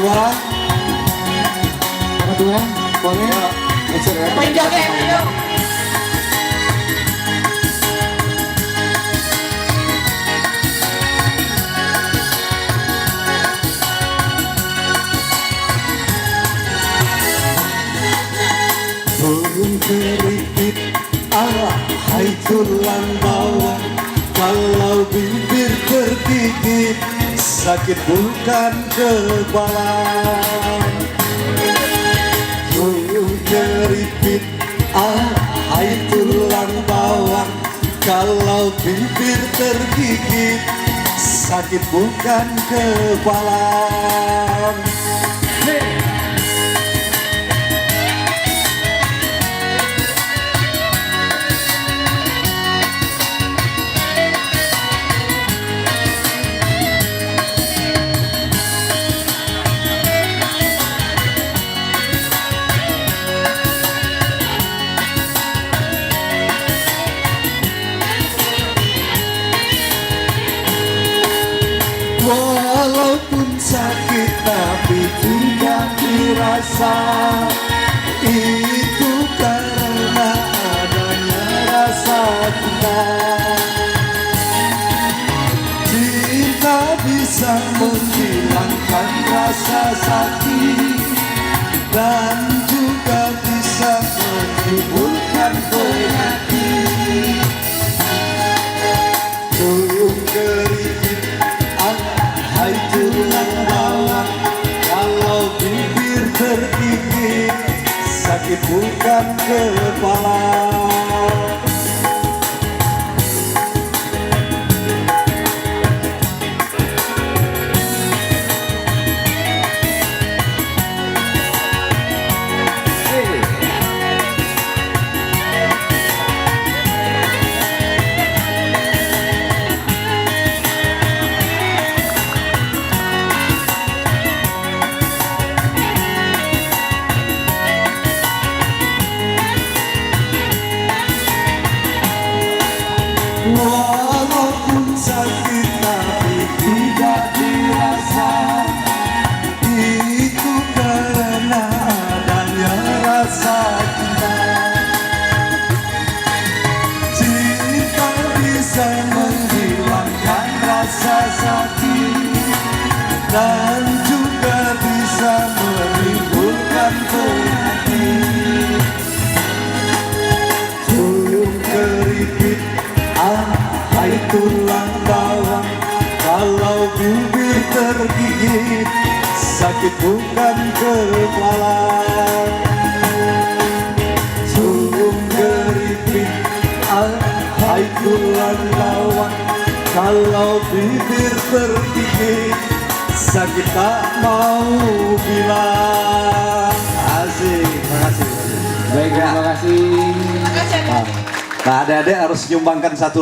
dua. Nomor dua, boleh. Main joget, ayo. Burung keripit ala hai tulang bawang, kalau bibir tergigit sakit bukan kebalan. Burung keripit ala hai tulang bawang, kalau bibir tergigit sakit bukan kebalan. Walaupun sakit tapi tidak dirasa, itu karena adanya rasa cinta. Cinta bisa menghilangkan rasa sakit dan juga bisa menimbulkan penyakit. Burung keripit hai tulang bawang, kalau bibir tergigit sakit bukan kepala. Walaupun sakit tapi tidak dirasa, itu karena adanya rasa cinta. Cinta bisa menghilangkan rasa sakit dan juga bisa menimbulkan penyakit. Burung keripit hai tulang bawang, kalau bibir tergigit sakit bukan kepala. Burung keripit hai tulang bawang, kalau bibir tergigit sakit tak mau bilang. Asik, makasih. Baik, terima kasih. Makasih. Nah, adik-adik harus nyumbangkan satu